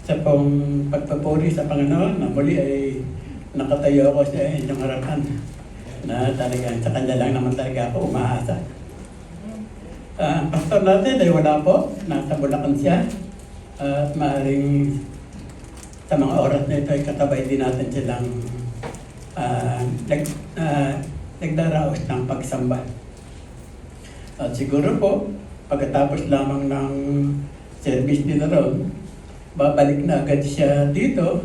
sa pong pagpapuri sa Panginoon na muli ay nakatayo ako sa inyong harapan na talagang sa kanya lang naman talaga ako umaasa. Ang pastor natin ay wala po, nasa Bulacan siya at maaaring sa mga oras na ito ay katabay din natin silang nagdaraos ng pagsamba. At siguro po, pagkatapos lamang ng service din na ron, babalik na agad siya dito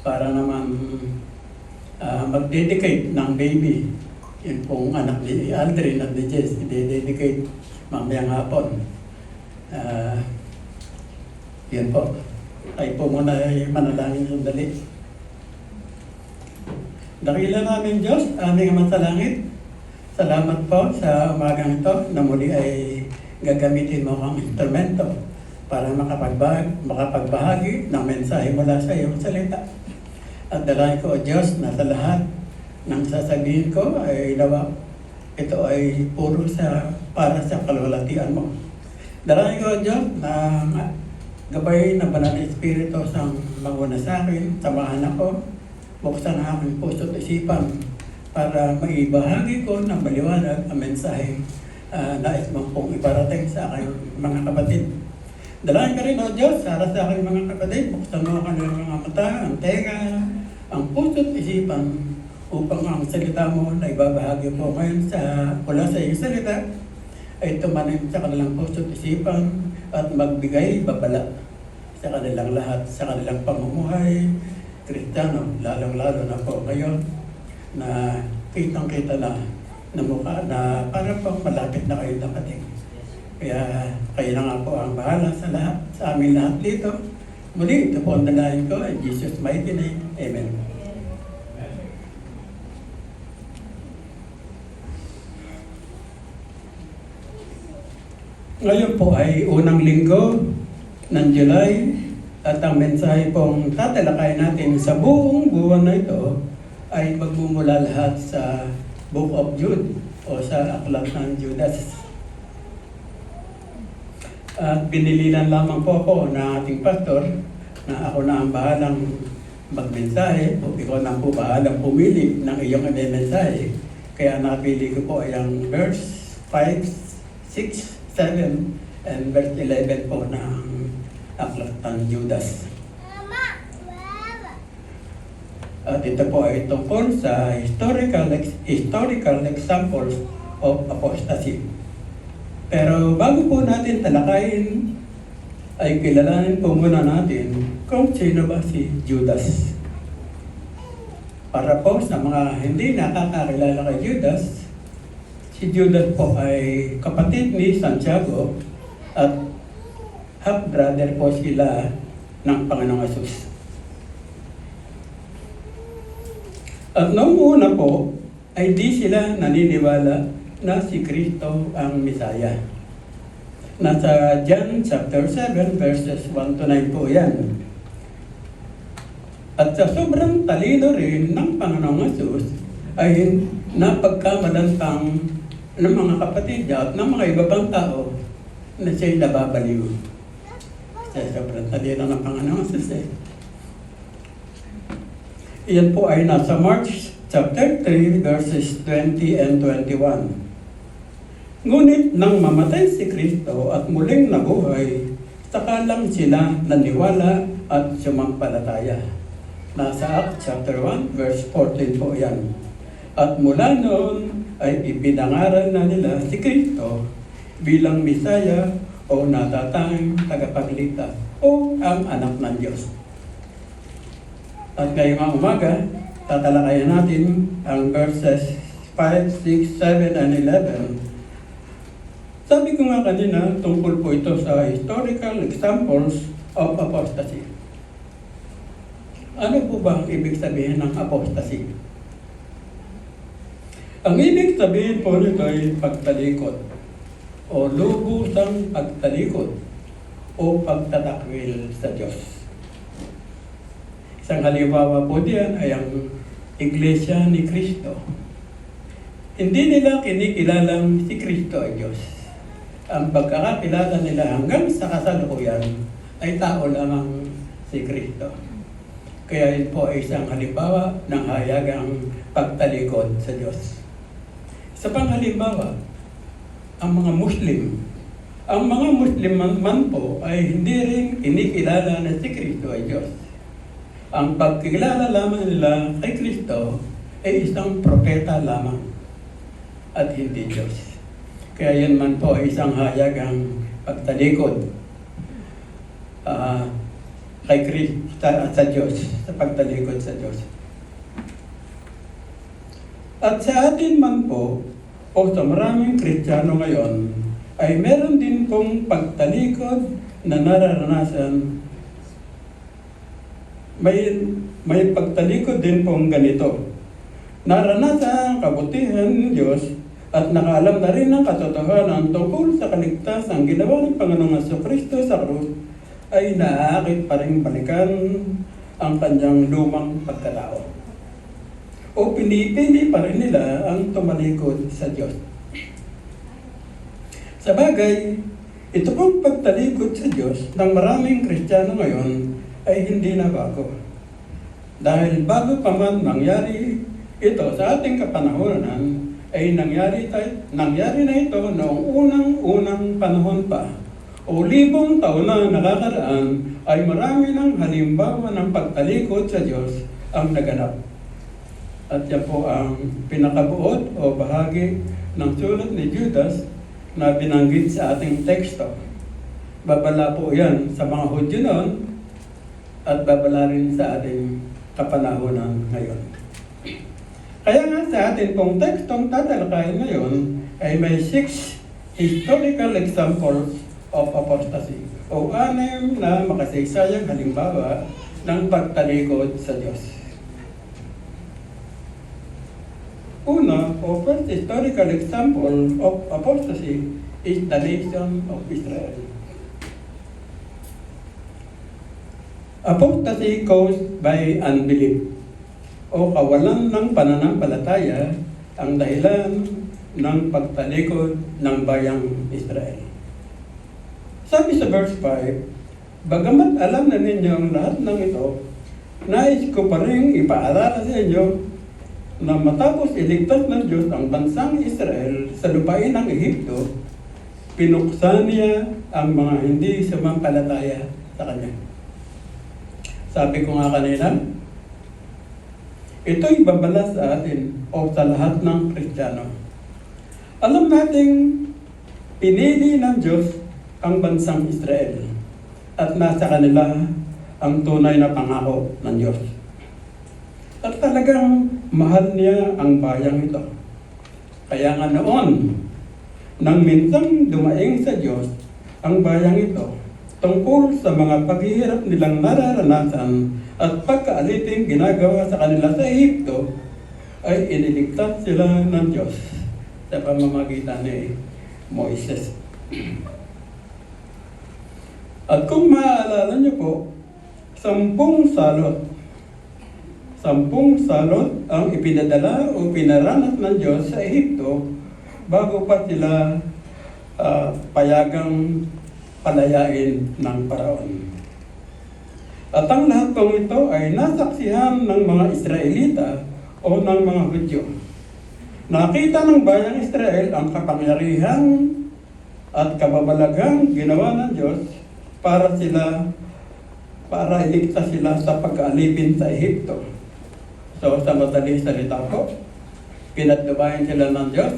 para naman mag-dedicate ng baby. Yun pong anak ni Aldrin at ni Jess, i-dedicate mamayang hapon. Yun po. Tayo po muna ay manalangin sandali. Dakila namin Diyos, aming Ama sa langit. Salamat po sa umagang ito na muli ay gagamitin mo ang instrumento para makapagbahagi ng mensahe mula sa iyong salita. At dalangin ko, O Diyos, na sa lahat ng sasabihin ko ay nawa ito ay puro para sa kalwalatian mo. Dalangin ko, O Diyos, na gabay ng Banal na Espiritu sa manguna sa akin, samahan ako, buksan ang aking puso at isipan para maibahagi ko ng maliwanag ang mensahe nais mo pong ibarating sa aking mga kapatid. Dalangin ka rin, O Diyos, para sa aking mga kapatid, buksan mo ang kanilang mga mata, ang tenga, ang puso at isipan upang ang salita mo na ibabahagi po ngayon mula sa iyong salita ay tumanim sa kanilang puso at isipan at magbigay babala sa kanilang lahat, sa kanilang pamumuhay Kristiyano, lalong-lalo na po ngayon na kitang-kita na mukha na para po malapit na kayo nakating. Kaya kayo na nga po ang bahala sa lahat, sa amin lahat dito. Muli, ito po ang dalangin ko in Jesus' mighty name. Amen. Ngayon po ay unang linggo ng July at ang mensahe pong tatalakayin natin sa buong buwan na ito ay magmumula lahat sa Book of Jude o sa Aklat ng Judas. At binililan lamang po ako ng ating pastor na ako na ang bahalang magmensahe o ikaw na po bahalang pumili ng iyong mensahe. Kaya napili ko po ay ang verse 5, 6, 7 and verse 11 po ng Aklat ng Judas. At ito po ay tungkol sa historical examples of apostasy. Pero bago po natin talakayin, ay kilalanin po muna natin kung sino ba si Judas. Para po sa mga hindi nakakakilala kay Judas, si Judas po ay kapatid ni Santiago at half-brother po sila ng Panginoong Hesus. At noong una po, ay di sila naniniwala na si Kristo ang Mesaya. Nasa John chapter 7 verses 1 to 9 po yan. At sa sobrang talino rin ng Panginoong Hesus, ay napagkamalantang ng mga kapatid niya at ng mga iba pang tao na siya'y nababaliw. Sa sobrang talino ng Panginoong Hesus Iyan po ay nasa Mark chapter 3 verses 20 and 21. Ngunit nang mamatay si Kristo at muling nabuhay, saka lang sila naniwala at sumampalataya. Nasa Acts chapter 1 verse 14 po yan. At mula noon ay ipinangaral na nila si Kristo bilang Mesaya o natatanging tagapagligtas o ang anak ng Diyos. At ngayong umaga, tatalakayan natin ang verses 5, 6, 7, and 11. Sabi ko nga kanina, tungkol po ito sa historical examples of apostasy. Ano po ba ang ibig sabihin ng apostasy? Ang ibig sabihin po nito ay pagtalikod o lubusang pagtalikod o pagtatakwil sa Diyos. Isang halimbawa po diyan ay ang Iglesia ni Kristo. Hindi nila kinikilalang si Kristo ay Diyos. Ang pagkakakilala nila hanggang sa kasalukuyan ay tao lamang si Kristo. Kaya yun po ay isang halimbawa ng hayagang pagtalikod sa Diyos. Sa pang halimbawa, ang mga Muslim. Ang mga Muslim man po ay hindi rin kinikilala na si Kristo ay Diyos. Ang pagkilala lamang nila kay Kristo ay isang propeta lamang at hindi Diyos. Kaya yun man po ay isang hayagang pagtalikod kay Kristo sa Diyos, sa pagtalikod sa Diyos. At sa atin man po, o sa maraming Kristiyano ngayon, ay meron din pong pagtalikod na nararanasan. May pagtalikod din pong ganito. Naranasan ang kabutihan ng Diyos at nakaalam na rin ng katotohanan tungkol sa kaligtasang ginawa ng Panginoong Jesucristo sa krus, ay naaakit pa rin balikan ang kanyang lumang pagkatao. O pinipili pa rin nila ang tumalikod sa Diyos. Sa bagay, ito pong pagtalikod sa Diyos ng maraming Kristiyano ngayon ay hindi na bago. Dahil bago pa man nangyari ito sa ating kapanahonan, ay nangyari na ito noong unang panahon pa. O libong taon na nakakaraan ay marami ng halimbawa ng pagtalikod sa Diyos ang naganap. At yan po ang pinakabuod o bahagi ng sulat ni Judas na binanggit sa ating teksto. Babala po yan sa mga Hudyo noon at babala rin sa ating kapanahonan ngayon. Kaya nga sa ating pong tekstong tatalakayin ngayon ay may 6 historical examples of apostasy o 6 na makasaysayang halimbawa ng pagtalikod sa Diyos. Una, o first historical example of apostasy is the nation of Israel. Apostasy caused by unbelief o kawalan ng pananampalataya ang dahilan ng pagtalikod ng bayang Israel. Sabi sa verse 5, bagamat alam na ninyo ang lahat ng ito, nais ko pa rin ipaalala sa inyo na matapos iligtas ng Diyos ang bansang Israel sa lupain ng Ehipto, pinuksan niya ang mga hindi sumampalataya sa Kanya. Sabi ko nga kanina, ito'y babala sa atin o sa lahat ng Kristiyano. Alam nating pinili ng Diyos ang bansang Israel at nasa kanila ang tunay na pangako ng Diyos. At talagang mahal niya ang bayang ito. Kaya nga noon, nang minsang dumaing sa Diyos ang bayang ito tungkol sa mga paghihirap nilang nararanasan at pagkaaliting ginagawa sa kanila sa Ehipto, ay iniligtas sila ng Diyos sa pamamagitan ni Moises. At kung maaalala niyo po, 10 salot ang ipinadala o pinaranas ng Diyos sa Ehipto bago pa sila payagang palayain ng Paraon. At ang lahat pong ito ay nasaksihan ng mga Israelita o ng mga Hudyo. Nakita ng bayang Israel ang kapangyarihan at kababalaghang ginawa ng Diyos para iligtas sila sa pag-aalipin sa Ehipto. So sa madaling salita po, pinatnubayan sila ng Diyos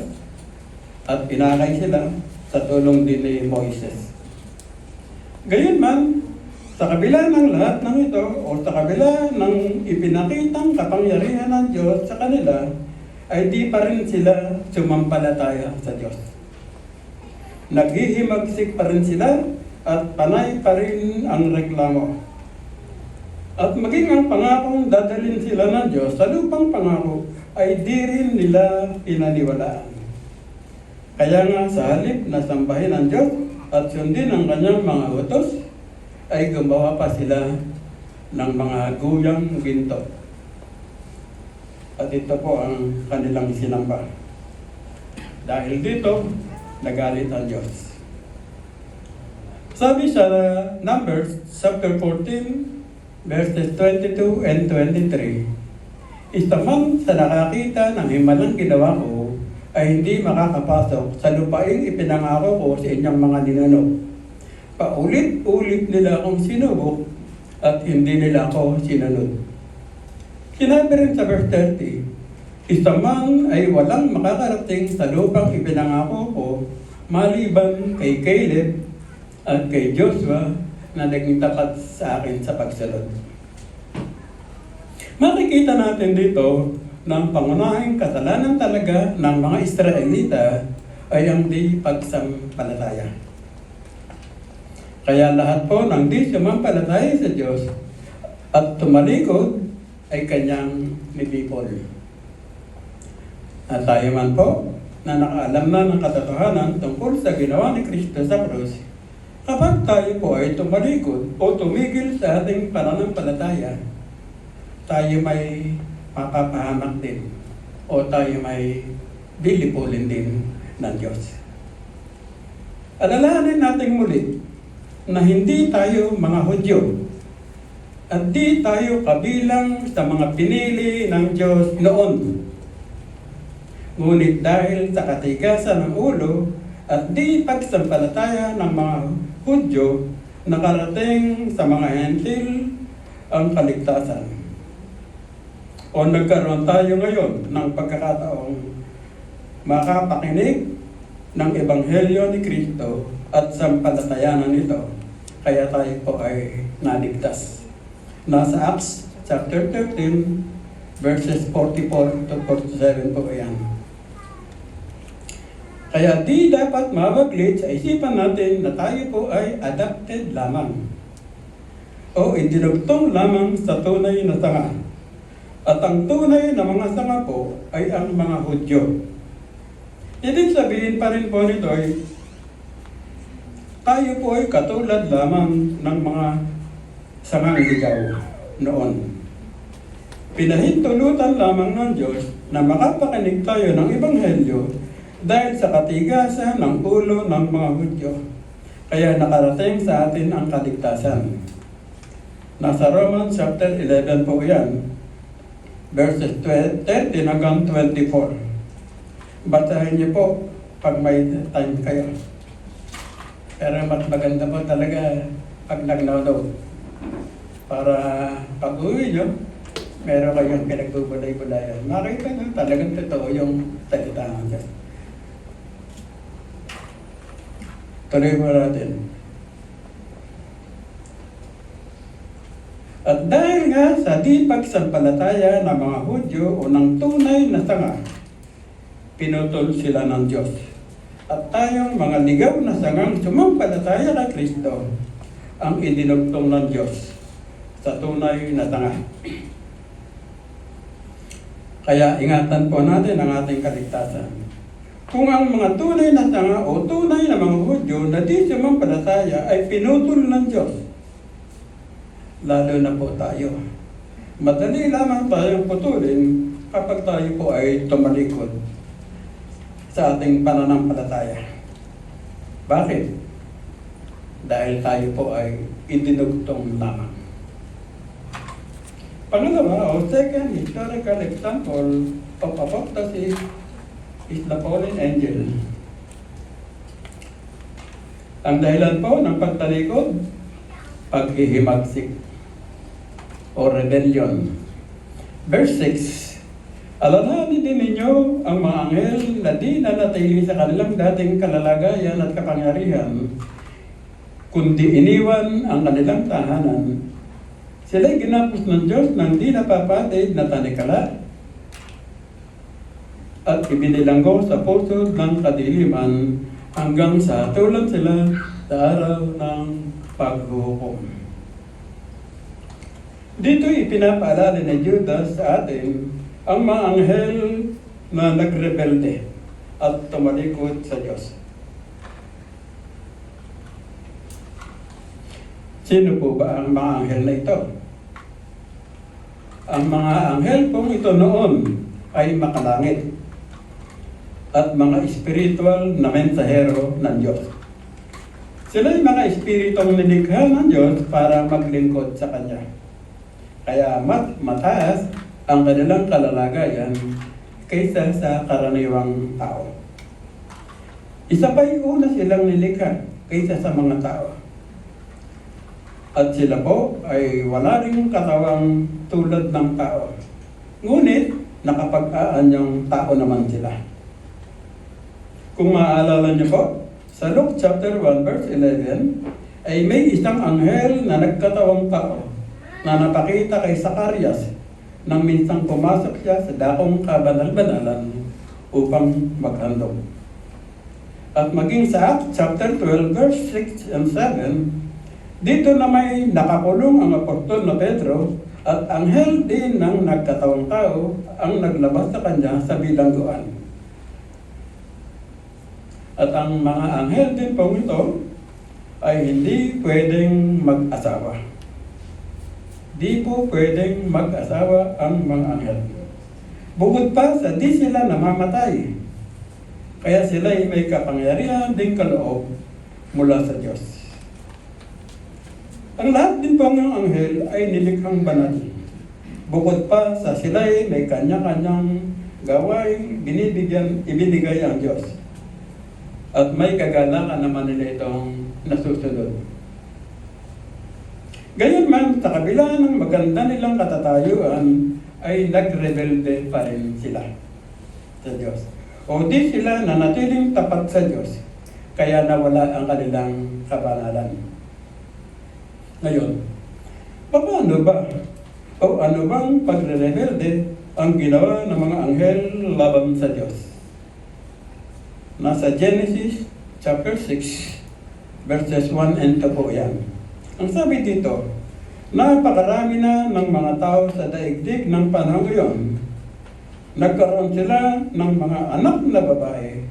at pinakay sila sa tulong din ni Moises. Gayunman, sa kabila ng lahat ng ito o sa kabila ng ipinakitang kapangyarihan ng Diyos sa kanila, ay di pa rin sila sumampalataya sa Diyos. Naghihimagsik pa rin sila at panay pa rin ang reklamo. At maging ang pangakong dadalhin sila ng Diyos sa lupang pangako ay di rin nila pinaniwalaan. Kaya nga sa halip na sambahin ang Diyos at sundin ang kanyang mga utos, ay gumawa pa sila ng mga guyang ginto. At ito po ang kanilang sinamba. Dahil dito, nagalit ang Diyos. Sabi sa Numbers chapter 14, verses 22 and 23. Isa man sa nakakita ng himalang ginawa ko ay hindi makakapasok sa lupaing ipinangako ko sa inyong mga ninuno. Paulit-ulit nila akong sinubok at hindi nila ako sinunod. Sinabi rin sa verse 30, isa man ay walang makakarating sa lupang ipinangako ko maliban kay Caleb at kay Joshua na naging tapat sa akin sa pagsunod. Makikita natin dito na ang pangunahing kasalanan talaga ng mga Israelita ay ang di pagsampalataya. Kaya lahat po ng di sumampalataya sa Diyos at tumalikod ay kanyang nibipol. At tayo man po na nakaalam na ng katotohanan tungkol sa ginawa ni Kristo sa krus, kapag tayo po ay tumalikod o tumigil sa ating pananampalataya, tayo may mapapahamak din o tayo may dilipulin din ng Diyos. Alalahanin natin muli na hindi tayo mga Hudyo at di tayo kabilang sa mga pinili ng Diyos noon. Ngunit dahil sa katigasan ng ulo at di pagsampalataya ng mga Hudyo, nakarating sa mga Hentil ang kaligtasan. O nagkaroon tayo ngayon ng pagkakataong makapakinig ng Ebanghelyo ni Kristo at sampalatayanan nito. Kaya tayo po ay naligtas. Nasa Acts chapter 13 verses 44 to 47 po yan. Kaya di dapat mabaglit sa isipan natin na tayo po ay adopted lamang o idinugtong lamang sa tunay na sanga. At ang tunay na mga sanga po ay ang mga Hudyo. Ibig sabihin pa rin po nito ay tayo po ay katulad lamang ng mga sangang ligaw noon. Pinahintulutan lamang ng Diyos na makapakinig tayo ng Ebanghelyo dahil sa katigasan ng ulo ng mga Hudyo. Kaya nakarating sa atin ang kaligtasan. Nasa Romans chapter 11 po yan. Verses 13 hanggang 24. Basahin niyo po pag may time kayo. Pero mas maganda po talaga pag nag-download. Para pag uwi niyo, meron kayong pinagbubulay-bulayan. Makita niyo talagang totoo yung salita ng Diyos. Tuloy mo natin. At dahil nga sa di pagsampalataya ng mga Hudyo o ng tunay na sanga, pinutol sila ng Diyos. At tayong mga ligaw na sangang sumampalataya kay Kristo, ang idinugtong ng Diyos sa tunay na sanga. Kaya ingatan po natin ang ating kaligtasan. Kung ang mga tunay na sanga o tunay na mga Hudyo na di sumampalataya ay pinutol ng Diyos, lalo na po tayo. Madali lamang tayong putulin kapag tayo po ay tumalikod sa ating pananampalataya. Bakit? Dahil tayo po ay idinugtong lamang. Pangalawa, o second historical example of apostasy is the fallen angel. Ang dahilan po ng pagtalikod, paghihimagsik o rebellion. Verse 6, alalahanin din ninyo ang mga anghel na di nanatili sa kanilang dating kalalagayan at kapangyarihan, kundi iniwan ang kanilang tahanan. Sila'y ginapos ng Diyos ng di napapatid na tanikala at ibinilanggo sa puso ng kadiliman hanggang sa hatulan sila sa araw ng paghuhukom. Dito ipinapaalala ni Judas sa atin ang mga anghel na nagrebelde at tumalikod sa Diyos. Sino po ba ang mga anghel na ito? Ang mga anghel pong ito noon ay makalangit at mga espiritual na mensahero ng Diyos. Sila ay mga espiritong nilikha ng Diyos para maglingkod sa Kanya. Kaya mataas ang kanilang kalalagayan kaysa sa karaniwang tao. Isa pa yung una silang nilikha kaysa sa mga tao. At sila po ay wala ring katawang tulad ng tao. Ngunit, nakapag-aanyang tao naman sila. Kung maaalala niyo po, sa Luke chapter 1 verse 11, ay may isang anghel na nagkatawang tao na napakita kay Zacarias nang minsang pumasok siya sa dakong kabanal-banalan upang maghandog. At maging sa Acts chapter 12 verse 6 and 7, dito na may nakakulong ang apostol na Pedro at anghel din ng nagkatawang tao ang naglabas sa kanya sa bilangguan. At ang mga anghel din pong ito ay hindi pwedeng mag-asawa. Di po pwedeng mag-asawa ang mga anghel. Bukod pa sa di sila namamatay, kaya sila ay may kapangyarihan ding kaloob mula sa Diyos. Ang lahat din po ng anghel ay nilikhang banal. Bukod pa sa sila ay may kanya-kanyang gawain ibinigay ang Diyos. At may kagalakan naman nila itong nasusunod. Gayunman, sa kabila ng maganda nilang katatayuan, ay nagrebelde pa rin sila sa Diyos. O di sila nanatiling tapat sa Diyos, kaya nawala ang kanilang kabanalan. Ngayon, paano ba? O ano bang pagre-rebelde ang ginawa ng mga anghel laban sa Diyos? Nasa Genesis chapter 6, verses 1 and 2 po yan. Ang sabi dito, napakarami na ng mga tao sa daigdig ng panahon ngayon. Nagkaroon sila ng mga anak na babae.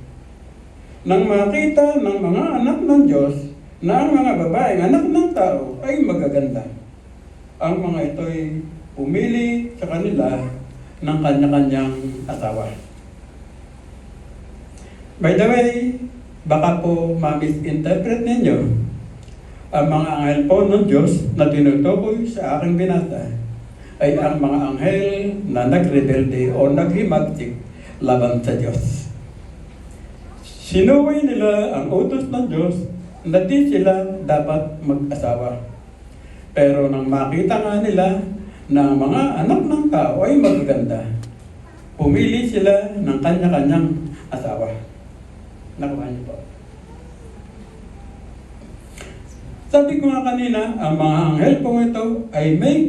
Nang makita ng mga anak ng Diyos na ang mga babaeng anak ng tao ay magaganda, ang mga ito'y pumili sa kanila ng kanya-kanyang asawa. By the way, baka po ma-misinterpret ninyo ang mga anghel po ng Diyos na tinutukoy sa aking binasa ay ang mga anghel na nagrebelde o naghimagsik laban sa Diyos. Sinuway nila ang utos ng Diyos na di sila dapat mag-asawa. Pero nang makita nga nila na ang mga anak ng tao ay magaganda, pumili sila ng kanya-kanyang asawa. Nakuha niyo po. Sabi ko nga kanina, ang mga anghel po ito ay may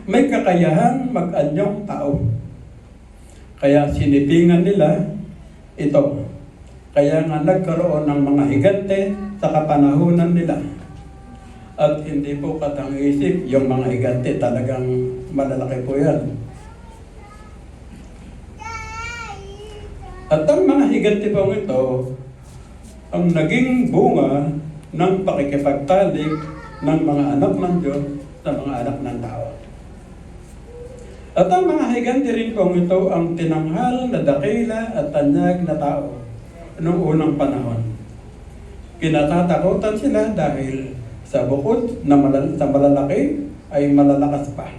may kakayahang mag-anyong tao. Kaya sinipingan nila ito. Kaya nga nagkaroon ng mga higante sa kapanahunan nila. At hindi po katang-isip yung mga higante, talagang malalaki po yan. At ang mga higante po ito, ang naging bunga ng pakikipagtalik ng mga anak ng Diyos sa mga anak ng tao. At ang mga higante rin po ito ang tinanghal na dakila at tanyag na tao noong unang panahon. Kinatatakutan sila dahil sa bukod na sa malalaki ay malalakas pa.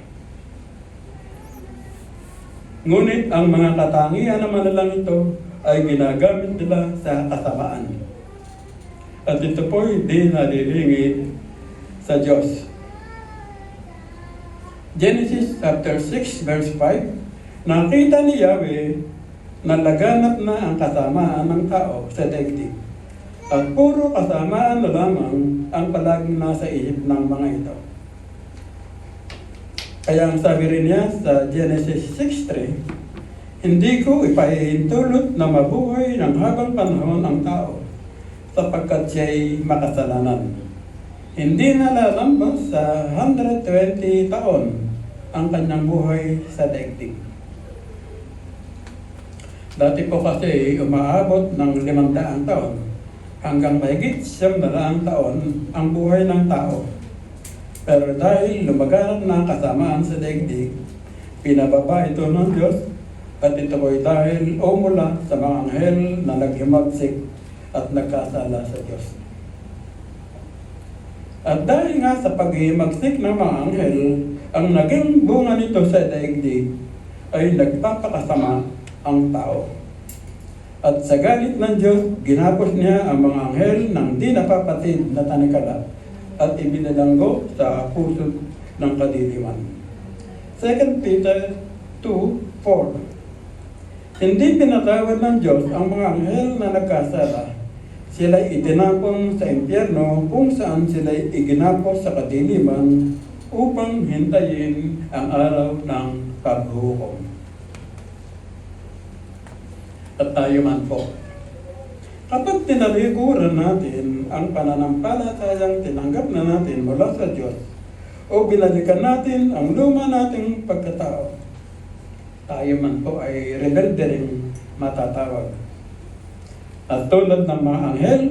Ngunit ang mga katangian na malalang ito ay ginagamit nila sa kasamaan. At ito po hindi nalilingid sa Diyos. Genesis chapter 6 verse 5, nakita ni Yahweh na laganap na ang kasamaan ng tao sa daigdig. At puro kasamaan na lamang ang palaging nasa isip ng mga ito. Kaya ang sabi rin niya sa Genesis 6:3, hindi ko ipahihintulot na mabuhay ng habang panahon ang tao sapagkat siya'y makasalanan. Hindi na lalambas sa 120 taon ang kanyang buhay sa daigdig. Dati po kasi umaabot ng 500 taon hanggang mahigit 900 taon ang buhay ng tao. Pero dahil lumaganap na kasamaan sa daigdig, pinababa ito ng Diyos at ito po'y dahil o mula sa mga anghel na naghimagsik at nagkasala sa Diyos. At dahil nga sa paghihimagsik ng mga anghel Ang naging bunga nito sa daigdig ay nagpapakasama ang tao. At sa galit ng Diyos, ginapos niya ang mga anghel ng di napapatid na tanikala at ibinalanggo sa puso ng kadiliman. 2 Peter 2:4. Hindi pinatawad ng Diyos ang mga anghel na nagkasala. Sila itinapon sa impyerno kung saan sila iginapos sa kadiliman upang hintayin ang araw ng paghuhukom. At tayo man po, kapag tinalikuran natin ang pananampalatayang tinanggap na natin mula sa Diyos o binalikan natin ang luma nating pagkatao, tayo man po ay rebelde rin matatawag. At tulad ng mga anghel,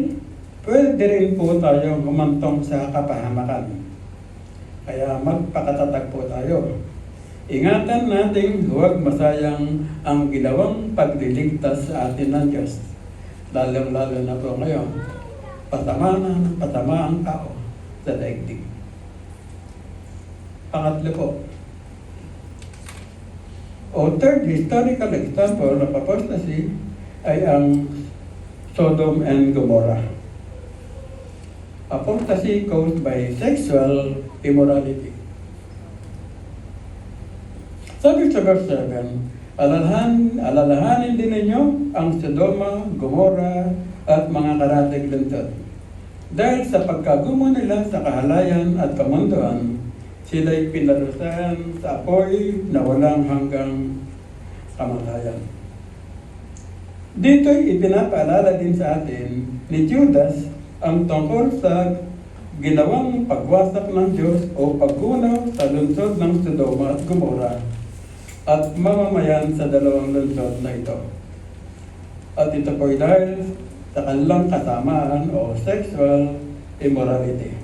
pwede rin po tayong humantong sa kapahamakan. Kaya magpakatatag po tayo. Ingatan natin huwag masayang ang ginawang pagliligtas sa atin ng Diyos. Lalong-lalo na po ngayon, patama ang tao sa daigdig. Pangatlo po, third historical example of apostasy ay ang Sodom and Gomorrah. Apostasy caused by sexual immorality. Sabi sa verse 7, alalahanin din ninyo ang Sodoma, Gomorrah at mga karatig lungsod. Dahil sa pagkagumo nila sa kahalayan at kamunduan, sila'y pinarusahan sa apoy na walang hanggang kamatayan. Dito'y ipinapaalala din sa atin ni Judas ang tungkol sa ginawang pagwasak ng Diyos o paggunaw sa lungsod ng Sodoma at Gomorrah at mamamayan sa dalawang lungsod na ito. At ito po'y dahil sa kanilang kasamaan o sexual immorality.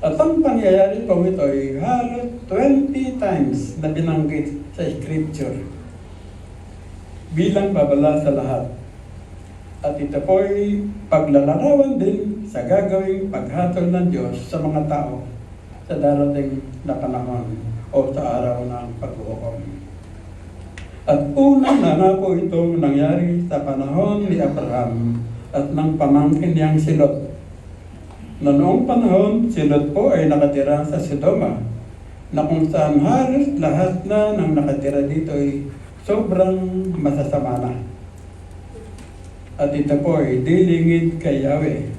At ang pangyayari po ito ay halos 20 times na binanggit sa Scripture bilang babala sa lahat. At ito po'y paglalarawan din sa gagawing paghatol ng Diyos sa mga tao sa darating na panahon o sa araw ng paghuhukom. At unang na nga po itong nangyari sa panahon ni Abraham at ng pamangkin niyang si Lot. Na noong panahon, si Lot po ay nakatira sa Sodoma, na kung saan halos lahat na ng nakatira dito ay sobrang masasama na. At ito po ay dilingid kay Yahweh.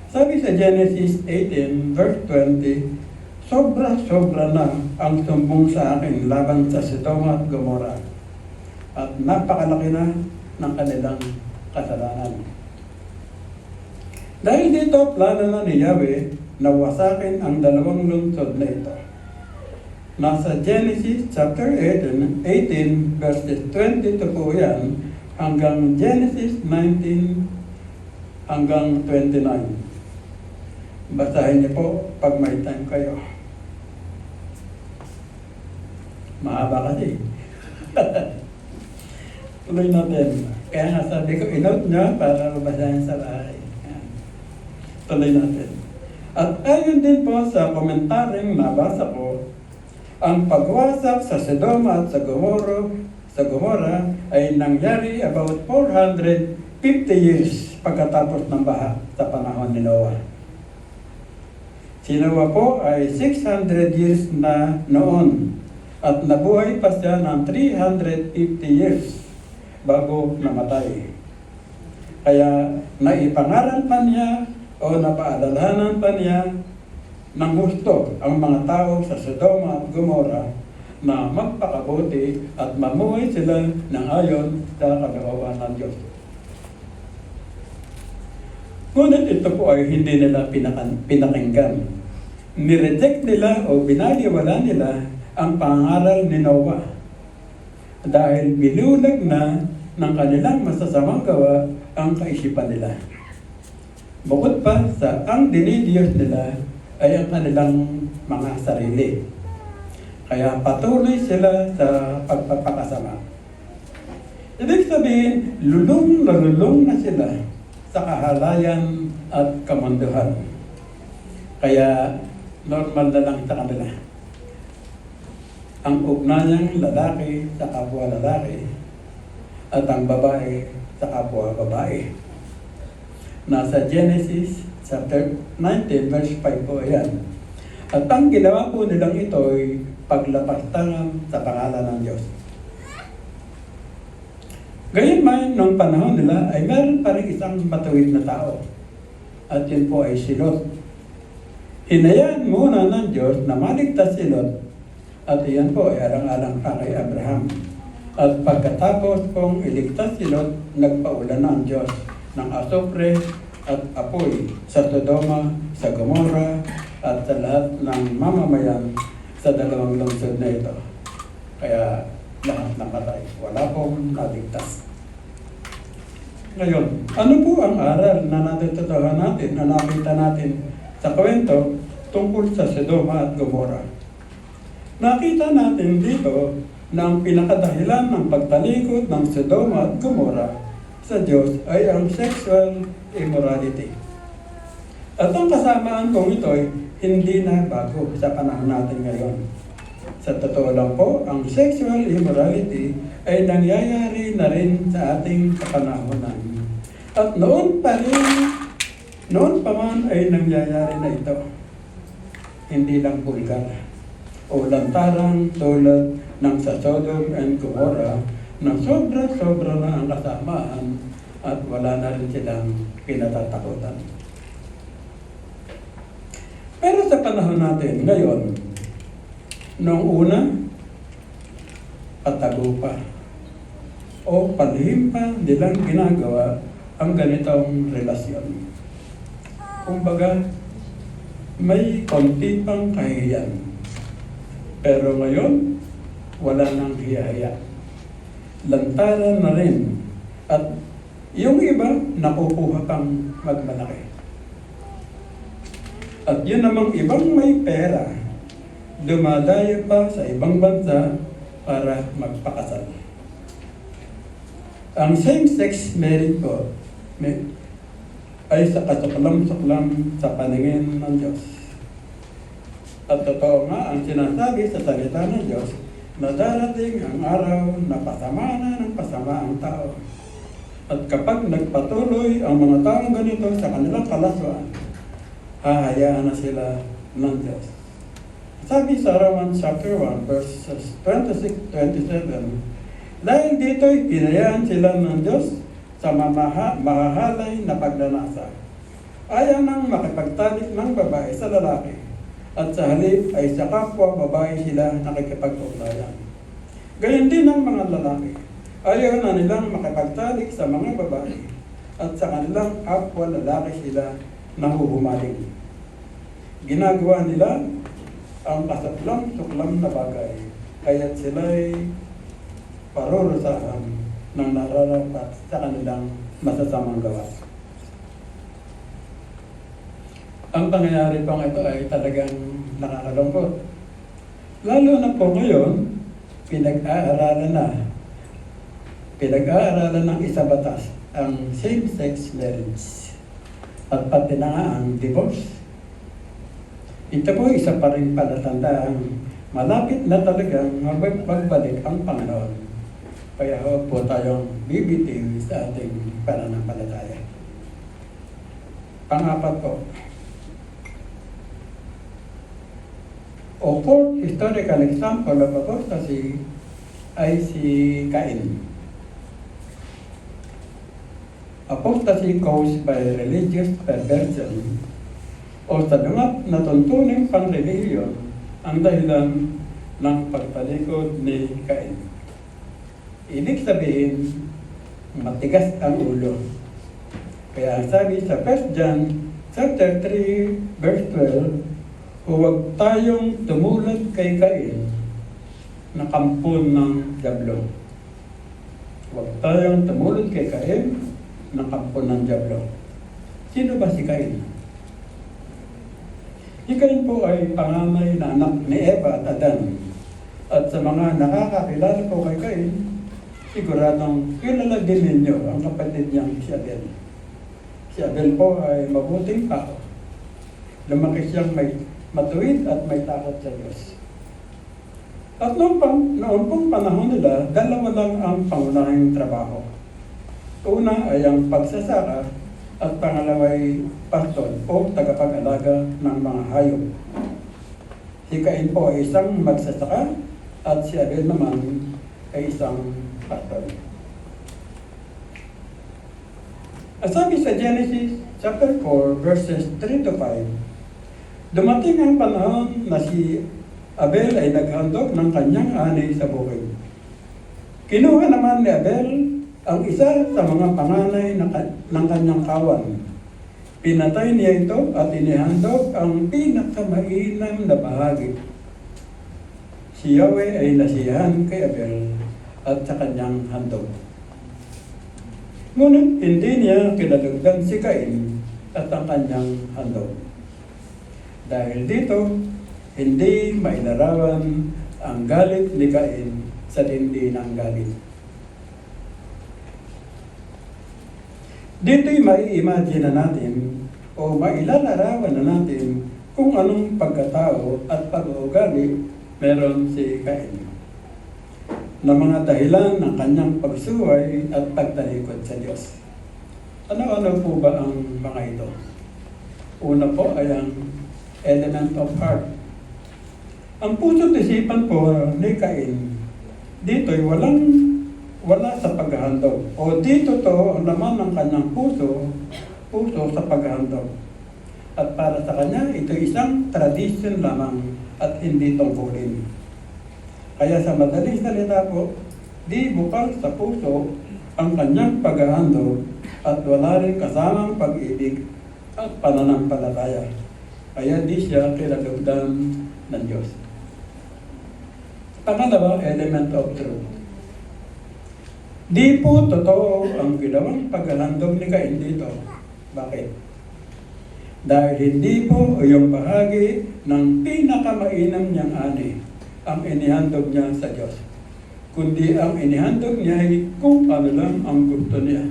Sabi sa Genesis 18 verse 20, sobra-sobra na ang sumbong sa akin laban sa Sodoma at Gomorrah. At napakalaki na ng kanilang kasalanan. Dahil dito, plano na ni Yahweh na wasakin ang dalawang lungsod na ito. Nasa Genesis chapter 18 verses 22 po yan hanggang Genesis 19 hanggang 29. Basahin niyo po pag may time kayo. Mahaba kasi. Tuloy natin. Kaya nga sabi ko, inote nyo para mabasahin sa bahay. Tuloy natin. At ayon din po sa komentaryong nabasa ko, ang pagwasak sa Sodoma at sa Gomorrah ay nangyari about 450 years pagkatapos ng baha sa panahon ni Noah. Si Noah po ay 600 years na noon at nabuhay pa siya ng 350 years bago namatay. Kaya naipangaral pa niya o napaalalahanan pa niya ng gusto ang mga tao sa Sodoma at Gomorrah na magpakabuti at mamuhay sila ng ayon sa kalooban ng Diyos. Ngunit ito po ay hindi nila pinakinggan. Nireject nila o binaliwala nila ang pangaral ni Noah dahil binulag na ng kanilang masasamang gawa ang kaisipan nila. Bukod pa sa ang dinidiyos nila ay ang kanilang mga sarili. Kaya patuloy sila sa pagpapakasama. Ibig sabihin, lulong na sila sa kahalayan at kamunduhan. Kaya normal na lang sa kanila ang ugnayang lalaki sa kapwa lalaki at ang babae sa kapwa babae. Nasa Genesis chapter 19 verse 5 po yan. At ang ginawa po nilang ito ay paglapastangan sa pangalan ng Diyos. Gayunman, nung panahon nila ay meron pa rin isang matuwid na tao. At yun po ay si Lot. Hinayaan muna ng Diyos na maligtas si Lot. At iyan po ay alang-alang pa kay Abraham. At pagkatapos pong iligtas si Lot, nagpaulan ng Diyos ng asupre at apoy sa Sodoma, sa Gomorra, at sa lahat ng mamamayan sa dalawang lungsod na ito. Kaya lahat napatay. Wala pong naligtas. Ngayon, ano po ang aral na natututuhan natin, na nakita natin sa kwento tungkol sa Sodoma at Gomorra? Nakita natin dito na ang pinakadahilan ng pagtalikod ng Sodoma at Gomorra sa Diyos ay ang sexual immorality. At ang kasamaan kong ito ay hindi na bago sa panahon natin ngayon. Sa totoo lang po, ang sexual immorality ay nangyayari na rin sa ating kapanahonan. At noon pa man ay nangyayari na ito. Hindi lang bulgar o lantarang tulad ng sa Sodom and Gomorrah na sobra-sobra na ang kasamaan at wala na rin silang kinatatakutan. Pero sa panahon natin ngayon, noong una, patago pa o palihim pa nilang ginagawa ang ganitong relasyon. Kumbaga, may konti pang kahihiyan. Pero ngayon, wala nang hiyaya. Lantaran na rin. At yung iba, nakukuha pang magmalaki. At yun namang ibang may pera, dumadayo pa sa ibang bansa para magpakasal. Ang same-sex marriage po ay sa kasuklam-suklam sa paningin ng Diyos. At totoo nga ang sinasabi sa salita ng Diyos na darating ang araw na pasama na ng pasama ang tao. At kapag nagpatuloy ang mga taong ganito sa kanilang kalaswaan, hahayaan na sila ng Diyos. Sabi sa Romans chapter 1 verses 26-27, dahil dito'y hinayaan sila ng Diyos sa mahahalay na pagnanasa. Ayaw nang makipagtalik ng babae sa lalaki, at sa halip ay sa kapwa babae sila nakikipag-ugnayan. Gayon din ang mga lalaki. Ayaw na nilang makipagtalik sa mga babae, at sa kanilang kapwa lalaki sila nahuhumaling. Ginagawa nila ang kasuklam-suklam na bagay, kaya't sila'y parurusahan ng nararapat sa kanilang masasamang gawa. Ang pangyayari pang ito ay talagang nakakalungkot. Lalo na po ngayon, pinag-aaralan ng isa batas ang same-sex marriage at pati na nga ang divorce. Ito po isa pa rin palatandaan malapit na talagang magbalik ang Panginoon. Kaya huwag po tayong bibitiw sa ating pananampalataya. Pang-apat po, o fourth historical example of apostasy ay si Cain. Apostasy caused by religious perversion o sa lungat na tuntuning pangrelihiyon ang dahilan ng pagtalikod ni Cain. Ibig sabihin, matigas ang ulo. Kaya sabi sa 1 John chapter 3 verse 12, huwag tayong tumulad kay Cain na kampon ng dyablo. Huwag tayong tumulad kay Cain na kampon ng dyablo. Sino ba si Cain? Si Cain po ay panganay na anak ni Eva at Adan. At sa mga nakakakilala po kay Cain, siguradong kilala din ninyo ang kapatid niyang si Abel. Si Abel po ay mabuting tao. Lumaki siyang may matuwid at may takot sa Diyos. At noon pong panahon nila, dalawa lang ang pangunahing trabaho. Una ay ang pagsasaka at pangalawa ay pastor o tagapag-alaga ng mga hayop. Si Cain po ay isang magsasaka at si Abel naman ay isang pastor. At sabi sa Genesis chapter 4 verses 3 to 5, dumating ang panahon na si Abel ay naghandog ng kanyang ani sa bukid. Kinuha naman ni Abel ang isa sa mga panganay ng kanyang kawan. Pinatay niya ito at inihandog ang pinakamainam na bahagi. Si Yahweh ay nasiyahan kay Abel at sa kanyang handog. Ngunit hindi niya kinalugdan si Cain at ang kanyang handog. Dahil dito, hindi mailarawan ang galit ni Cain sa tindi ng galit. Dito'y mai-imagine na natin o mailalarawan na natin kung anong pagkatao at pag-uugali meron si Cain na mga dahilan ng kanyang pagsuway at pagtalikod sa Diyos. Ano-ano po ba ang mga ito? Una po ay ang element of heart. Ang puso't isipan po ni Cain, dito'y wala sa paghahandog. O dito to ang laman ng kanyang puso sa paghahandog. At para sa kanya, ito isang tradition lamang at hindi tungkulin. Kaya sa madaling salita po, di bukal sa puso ang kanyang paghahandog at wala rin kasamang pag-ibig at pananampalataya. Kaya di siya kinalugdan ng Diyos. Pangalawa, element of truth. Di po totoo ang ginawang paghahandog ni Cain dito. Bakit? Dahil hindi po yung bahagi ng pinakamainam niyang ani ang inihandog niya sa Diyos. Kundi ang inihandog niya ay kung ano lang ang gusto niya.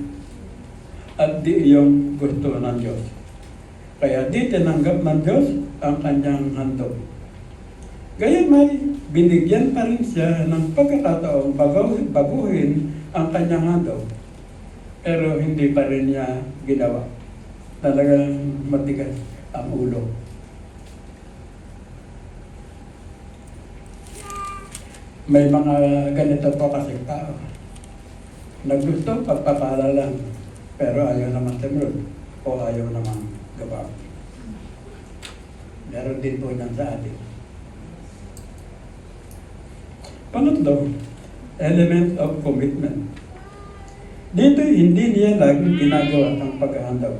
At di yung gusto ng Diyos. Kaya di tinanggap ng Diyos ang kanyang handog. Gayon may binigyan pa rin siya ng pagkakataong baguhin ang kanyang handog. Pero hindi pa rin niya ginawa. Talagang matigas ang ulo. May mga ganito po kasi tao. Naggusto, pagpapala lang. Pero ayaw naman sumunod. O ayaw naman gawa. Meron din po yan sa atin. Pangatlo, element of commitment. Dito hindi niya laging ginagawa ang paghahandog.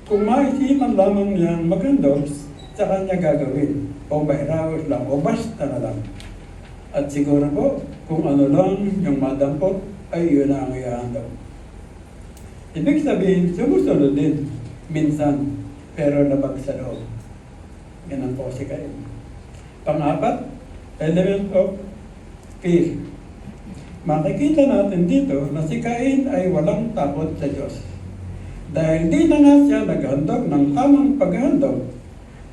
Kung maisipan lamang niyang maghandog, sa kanya gagawin. O bairaos lang, o basta na lang. At siguro po, kung ano lang yung madampot, ay yun na ang ihahandog. Ibig sabihin, sumusunod din, minsan, pero labag sa loob. Ganun po si Cain. Pang-apat, element of fear. Makikita natin dito na si Cain ay walang takot sa Diyos. Dahil di na nga siya naghandog ng tamang paghandog,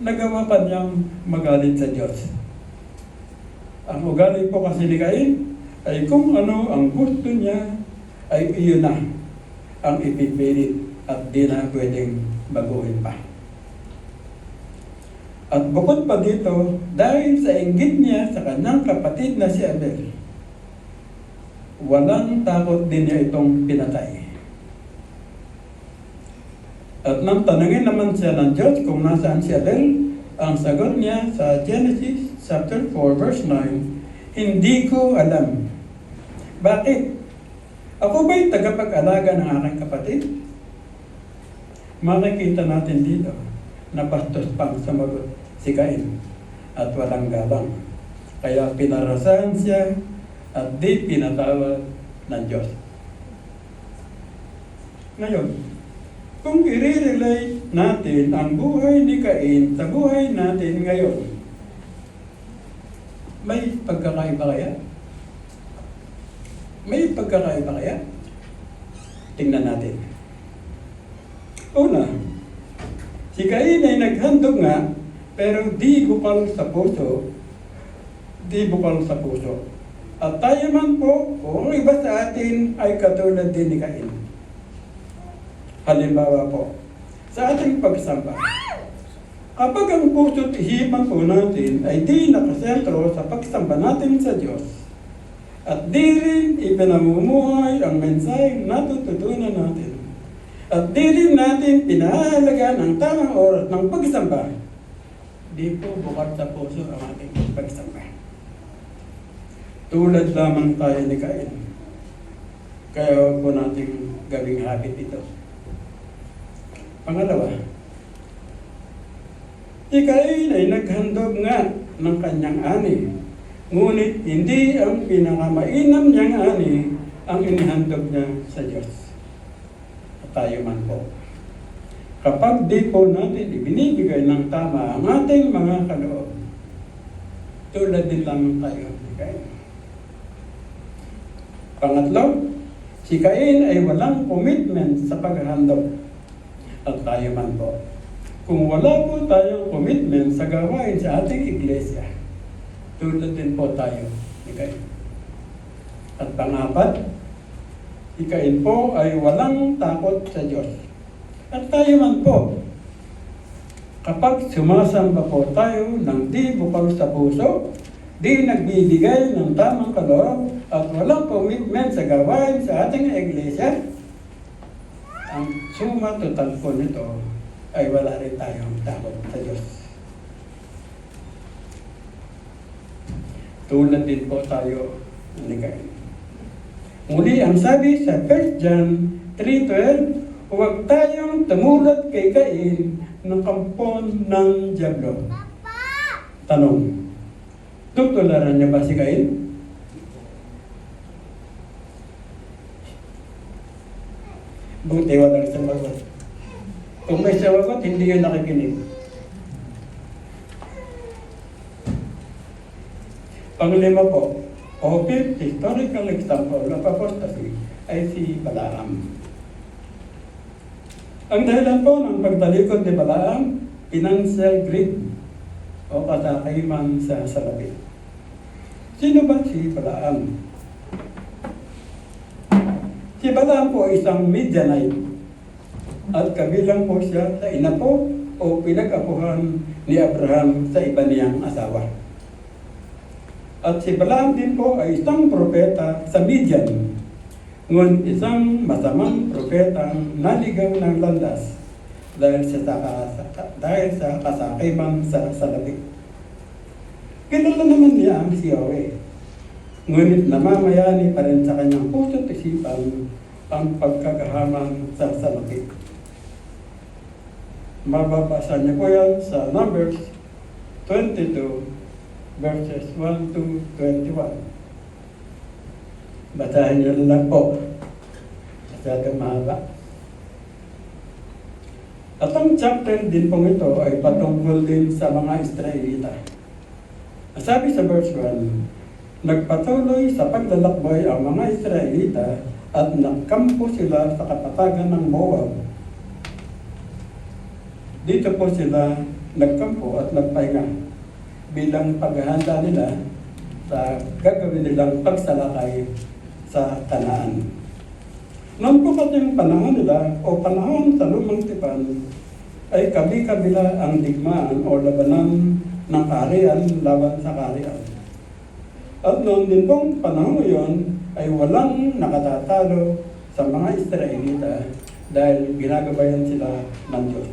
nagawa pa niyang magalit sa Diyos. Ang ugali po kasi ni Cain ay kung ano ang gusto niya ay iyon na ang ipipilit at di na pwedeng baguhin pa. At bukod pa dito, dahil sa inggit niya sa kanyang kapatid na si Abel, walang takot din niya itong pinatay. At nang tanungin naman siya ng Diyos kung nasaan si Abel, ang sagot niya sa Genesis chapter 4 verse 9, hindi ko alam. Bakit? Ako ba'y tagapag-alaga ng aking kapatid? Makikita natin dito na bastos pang sumagot si Cain at walang galang. Kaya pinarasan siya at di pinatawad ng Diyos. Ngayon, kung i-relate natin ang buhay ni Cain sa buhay natin ngayon, may pagkakaiba kaya? May pagkakaiba kaya? Tingnan natin. Una, si Cain ay naghandog nga, pero di bukal sa puso di bukal sa puso. At tayo man po, o ang iba sa atin ay katulad din ni Cain. Halimbawa po, sa ating pagsamba, kapag ang puso at isipan po natin ay di nakasentro sa pagsamba natin sa Diyos, at di rin ipinamumuhay ang mensaheng natututunan natin, at di rin natin pinahalagaan ang tamang oras ng pagsamba, di po bukat sa puso ang ating pagsamba. Tulad lamang tayo ni Cain. Kaya huwag po nating gawing habit ito. Pangalawa, si Cain ay naghandog nga ng kanyang ani. Ngunit hindi ang pinakamainam niyang ani ang inihandog niya sa Diyos. At tayo man po. Kapag di po natin ibinibigay ng tama ang ating mga kaloob, tulad din lamang tayo ni Cain. Pangatlo, si Cain ay walang commitment sa paghahandog. At tayo man po. Kung wala po tayong commitment sa gawain sa ating iglesia, tulad din po tayo ni Cain. At pangapat, si Cain po ay walang takot sa Diyos. At tayo man po, kapag sumasamba po tayo ng di bukal sa puso, di nagbibigay ng tamang kaloob at walang commitment sa gawain sa ating iglesia, ang suma total po nito ay wala rin tayong takot sa Diyos. Tulad din po tayo ni Cain. Muli ang sabi sa 1 John 3:12, huwag tayong tumulad kay Cain ng kampon ng dyablo. Tanong, tutularan niya ba si Cain? Buti walang sumagot. Kung may sumagot, hindi yun nakikinig. Panglima po, o fifth historical example of apostasy ay si Balaam. Ang dahilan po ng pagtalikod ni Balaam, financial greed o kasakiman sa salapi. Sino ba si Balaam? Si Balaam po ay isang Midianite at kabilang po siya sa inapo o pinag-apuhan ni Abraham sa iba niyang asawa. At si Balaam din po ay isang propeta sa Midian, ngunit isang masamang propetang naligaw ng landas dahil sa kasakiman sa salapi. Kilala naman niya ang si Yahweh, ngunit namamayani pa rin sa kanyang puso at isipan ang pagkakahaman sa salapi. Mababasa niyo po yan sa Numbers 22 verses 1 to 21. Basahin niyo lang po. Masyadong mahaba. At ang chapter din pong ito ay patungkol din sa mga Israelita. Sabi sa verse 1, nagpatuloy sa paglalakbay ang mga Israelita at nagkampo sila sa kapatagan ng Moab. Dito po sila nagkampo at nagpahinga bilang paghahanda nila sa gagawin nilang pagsalakay sa Kanaan. Noong po kasing panahon nila o panahon sa lumang tipan ay kabi-kabila ang digmaan o labanan ng kaharian laban sa kaharian. At noon din pong panahon ngayon ay walang nakatatalo sa mga Israelita dahil ginagabayan sila ng Diyos.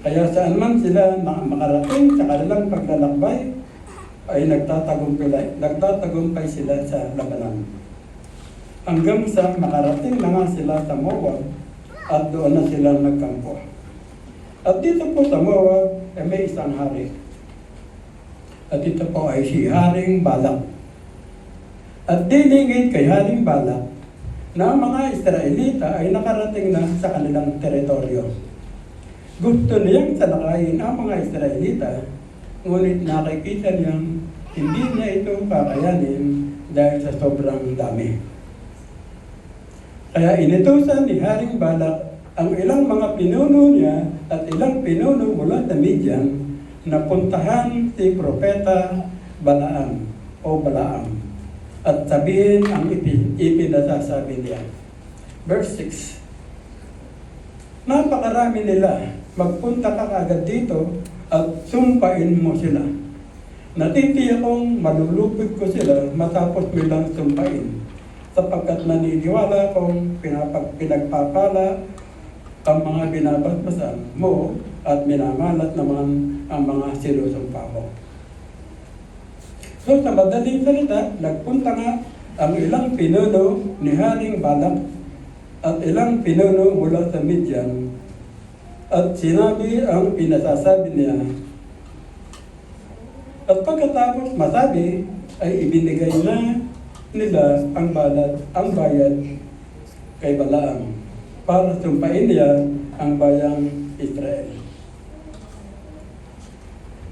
Kaya saan man sila makarating sa kanilang paglalakbay, ay nagtatagumpay sila sa labanan. Hanggang sa makarating na nga sila sa Moab at doon na sila nagkampo. At dito po sa Moab ay may isang hari. At ito po ay si Haring Balak. At diningid kay Haring Balak na ang mga Israelita ay nakarating na sa kanilang teritoryo. Gusto niyang salakayin ang mga Israelita, ngunit nakikita niyang hindi niya ito kakayanin dahil sa sobrang dami. Kaya inutusan ni Haring Balak ang ilang mga pinuno niya at ilang pinuno mula sa Midian na puntahan si Propeta Balaam o Balaam at sabihin ang ipinasasabi niya. Verse 6. Napakarami nila, magpunta ka agad dito at sumpain mo sila. Natitiyak kong malulupig ko sila matapos nilang sumpain, sapagkat naniniwala kong pinagpapala ang mga binabasbasan mo at minamalat naman ang mga sinusumpa mo. So sa madaling salita, nagpunta nga ang ilang pinuno ni Haring Balak at ilang pinuno mula sa Midian at sinabi ang pinasasabi niya. At pagkatapos masabi, ay ibinigay na nila ang bayad kay Balaam para sumpain niya ang bayang Israel.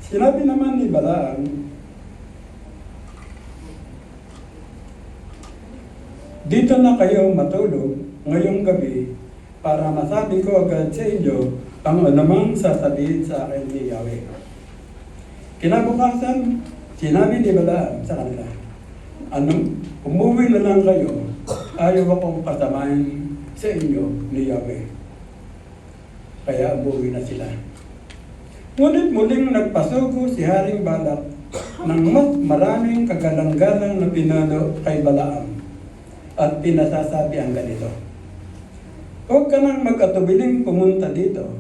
Sinabi naman ni Balaam, dito na kayo matulog ngayong gabi para masabi ko agad sa inyo ang anumang sasabihin sa akin ni Yahweh. Kinabukasan, sinabi ni Balaam sa kanila, umuwi na lang kayo, ayaw akong kasamahin sa inyo ni Yahweh. Kaya umuwi na sila. Ngunit muling nagpasugo si Haring Balak ng mas maraming kagalang-galang na pinano kay Balaam at pinasasabi ang ganito. Huwag ka nang mag-atubiling pumunta dito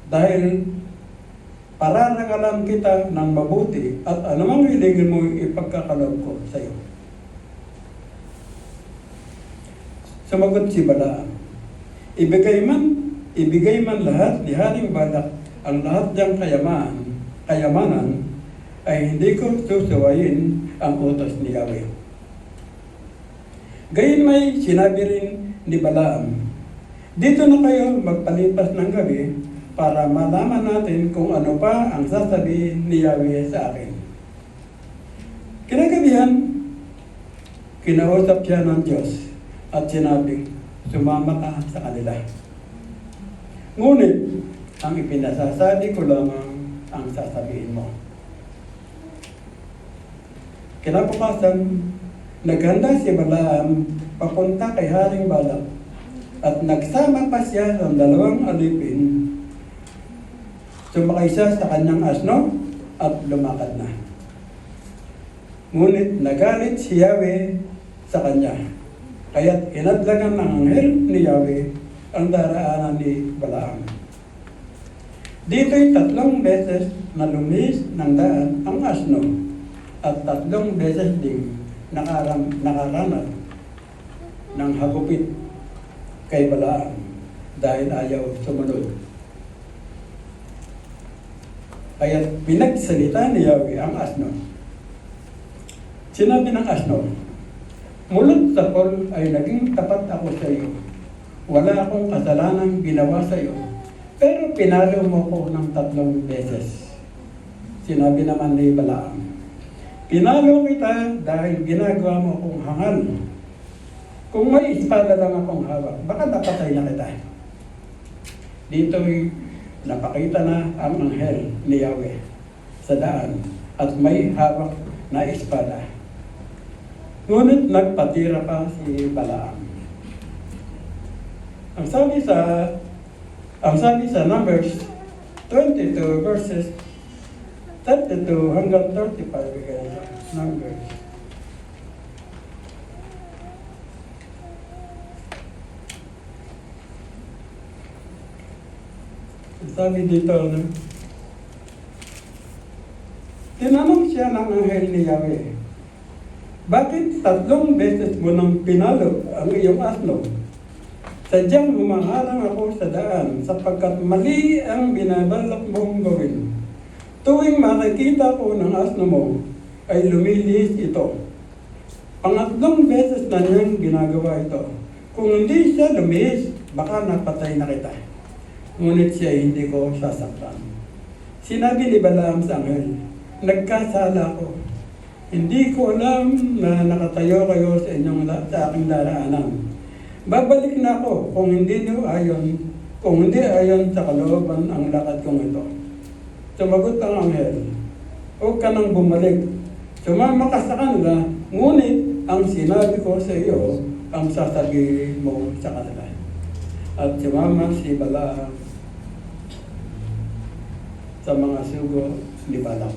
dahil pararangalan kita ng mabuti at anumang hilingin mo ipagkakalob ko sa iyo. Sumagot si Balaam, ibigay man lahat ni Haring Balak ang lahat diyang kayamanan ay hindi ko susuwayin ang utos ni Yahweh. Gayunmay sinabi rin ni Balaam, dito na kayo magpalipas ng gabi para malaman natin kung ano pa ang sasabihin ni Yahweh sa akin. Kinagabihan, kinausap siya ng Diyos at sinabi, sumama ka sa kanila. Ngunit, ang ipinasasabi ko lamang ang sasabihin mo. Kinabukasan, naghanda si Balaam papunta kay Haring Balak at nagsama pa siya ng 2 alipin. Sumakay siya sa kanyang asno at lumakad na. Ngunit nagalit si Yahweh sa kanya, kaya't inadlagan ng anghel ni Yahweh ang daraanan ni Balaam. Dito'y 3 beses na lumihis ng daan ang asno at 3 beses ding nakaranas ng hagupit kay Balaam dahil ayaw sumunod. Kaya pinagsalita ni Yahweh ang asno. Sinabi ng asno, mulot sa pol ay naging tapat ako sa iyo. Wala akong kasalanang ginawa sa iyo. Pero pinalo mo ko ng 3 beses. Sinabi naman ni Balaam, pinalo kita dahil ginagawa mo akong hangal. Kung may espada lang akong hawak, baka napatay na kita. Dito'y napakita na ang anghel ni Yahweh sa daan at may hawak na espada. Ngunit nagpatira pa si Balaam. Ang sabi sa Numbers 22 verses 32 hanggang 35 guys. Numbers. Sabi dito, tinanong siya ng anghel ni Yahweh, bakit 3 beses mo nang pinalo ang iyong asno? Sadyang humaharang ako sa daan sapagkat mali ang binabalak mong gawin. Tuwing makikita ko ng asno mo, ay lumilihis ito. 3 beses na niyang ginagawa ito. Kung hindi siya lumihis, baka napatay na kita. Ngunit siya hindi ko sasaktan. Sinabi ni Balaam sa anghel, nagkasala ko. Hindi ko alam na nakatayo kayo sa aking daraanan. Babalik na ako kung hindi niyo ayon Kung hindi ayon sa kalooban ang lakad kong ito. Sumagot ang anghel, huwag ka nang bumalik. Sumama ka sa kanila, ngunit ang sinabi ko sa iyo, ang sasabihin mo sa kanila. At sumama si Balaam sa mga sugo ni Balak.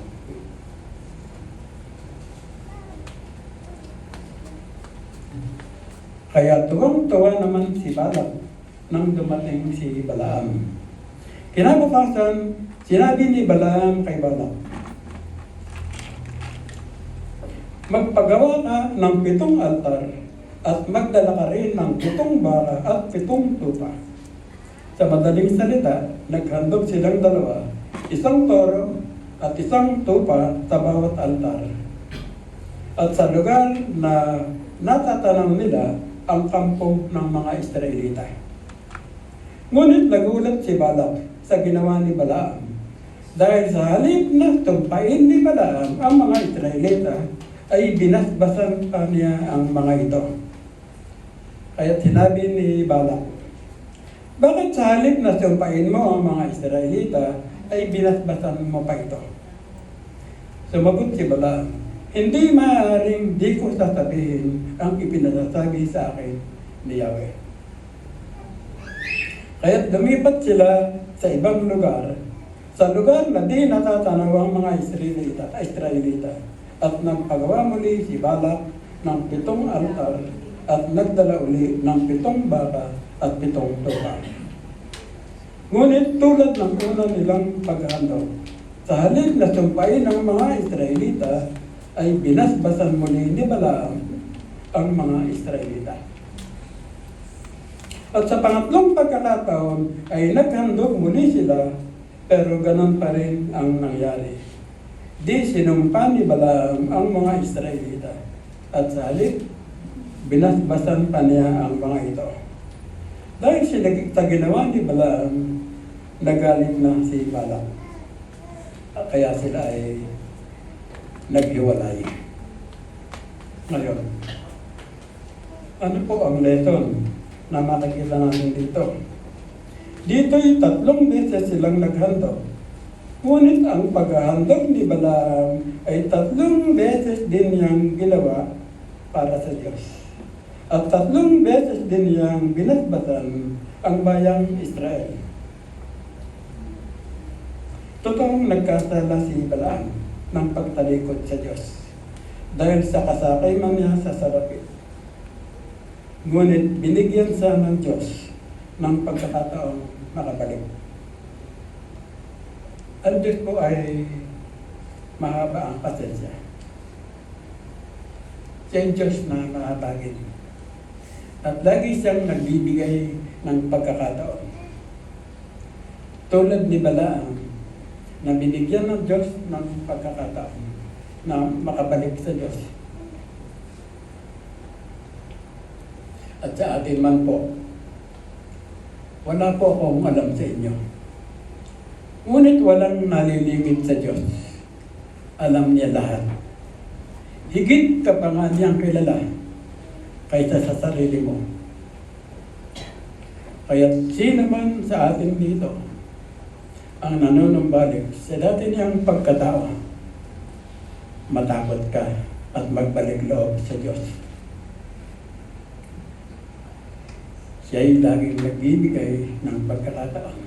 Kaya tuwang-tuwa naman si Balak nang dumating si Balaam. Kinabukasan, sinabi ni Balaam kay Balak, magpagawa ka ng 7 altar at magdala ka rin ng 7 baka at 7 tupa. Sa madaling salita, naghandog silang dalawa, 1 toro at 1 tupa sa bawat altar. At sa lugar na natatanaw nila ang kampo ng mga Israelita. Ngunit nagulat si Balak sa ginawa ni Balaam. Dahil sa halip na tumpain ni Balaam ang mga Israelita, ay binasbasan pa niya ang mga ito. Kaya sinabi ni Balak, bakit sa halip na tumpain mo ang mga Israelita, ay binasbasan mo pa ito? Sumagot si Balaam, hindi maaaring di ko sasabihin ang ipinasasabi sa akin ni Yahweh. Kaya't lumipat sila sa ibang lugar, sa lugar na di natatanaw ang mga Israelita. At nagpagawa muli si Balak ng 7 altar at nagdala uli ng 7 baka at 7 tupa. Ngunit tulad ng una nilang paghahandog, sa halip na sumpain ng mga Israelita, ay binasbasan muli ni Balaam ang mga Israelita. At sa pangatlong pagkakataon ay naghandog muli sila, pero ganon pa rin ang nangyari. Di sinumpa ni Balaam ang mga Israelita, at sa halip, binasbasan pa niya ang mga ito. Dahil sa ginawa ni Balaam, nagalit na si Balak. Kaya sila ay naghiwalay. Ngayon, ano po ang lesson na makikita natin dito? Dito'y 3 beses silang naghandog. Ngunit ang paghahandog ni Balaam ay 3 beses din niyang ginawa para sa Diyos. At 3 beses din niyang binasbasan ang bayang Israel. Totoong nagkasala si Balaam ng pagtalikod sa Diyos dahil sa kasakay man niya sa sarapit. Ngunit binigyan siya ng Diyos ng pagkakataong makabalik. Ang Diyos po ay mahaba ang pasensya. Siya ang Diyos na mahabagin. At lagi siyang nagbibigay ng pagkakataon. Tulad ni Balaam, na binigyan ng Diyos ng pagkakataon na makabalik sa Diyos. At sa atin man po, wala po akong alam sa inyo. Ngunit walang nalilimit sa Diyos. Alam niya lahat. Higit ka pa nga niyang kilala kaysa sa sarili mo. Kaya sino man sa atin dito ang nanunumbalik sa dati niyang pagkatao, matakot ka at magbalik loob sa Diyos. Siya'y laging nagbibigay ng pagkakataon.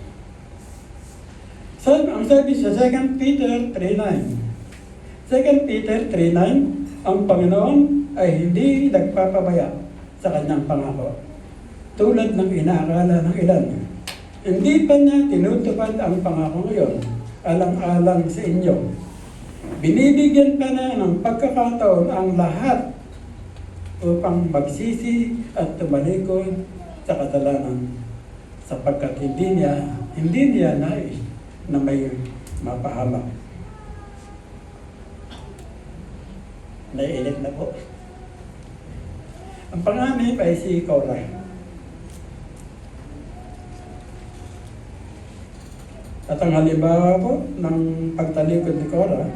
So, ang sabi sa 2 Peter 3:9. 2 Peter 3:9, ang Panginoon ay hindi nagpapabaya sa kanyang pangako. Tulad ng inaakala ng ilan. Hindi pa niya tinutupad ang pangako ngayon, alang-alang sa inyo. Binibigyan pa na ng pagkakataon ang lahat upang magsisi at tumalikod sa kasalanan, sapagkat hindi niya nais na may mapahamak. Naiinit na po. Ang panganib ay si Korah. At ang halimbawa po ng pagtalikod ni Korah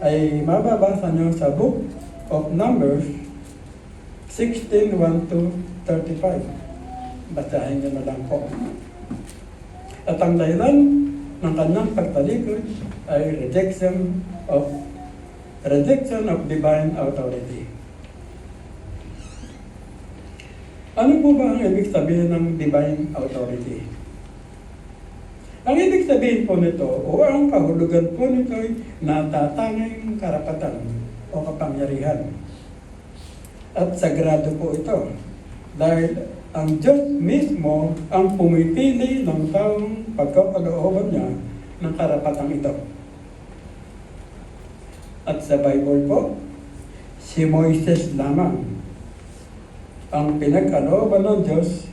ay mababasa niyo sa Book of Numbers 16:1-35. Basahin niyo na lang po. At ang dahilan ng kanyang pagtalikod ay rejection of divine authority. Ano po ba ang ibig sabihin ng divine authority? Ang ibig sabihin po nito o ang kahulugan po nito ay natatanging karapatan o kapangyarihan. At sagrado po ito dahil ang Diyos mismo ang pumipili ng taong pagkakalooban niya ng karapatang ito. At sa Bible po, si Moises lamang ang pinagkalooban ng Diyos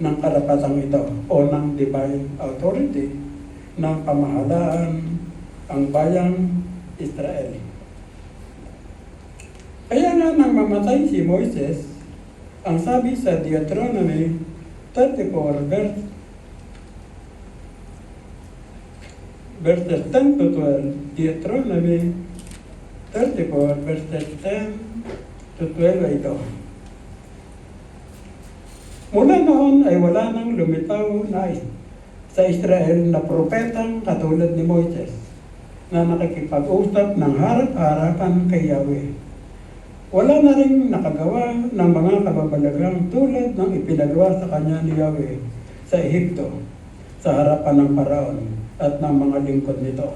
ng karapatang ito o ng divine authority ng pamahalaan ang bayang Israel. Kaya nga nang mamatay si Moises, ang sabi sa Deuteronomy 34 verses 10 to 12, Deuteronomy 34 verses 10 to 12 ay ito. Mula noon ay wala nang lumitaw na sa Israel na propetang katulad ni Moises na nakikipag-usap ng harap-harapan kay Yahweh. Wala na rin nakagawa ng mga kababalaghang tulad ng ipinagawa sa kanya ni Yahweh sa Ehipto, sa harapan ng Paraon at ng mga lingkod nito.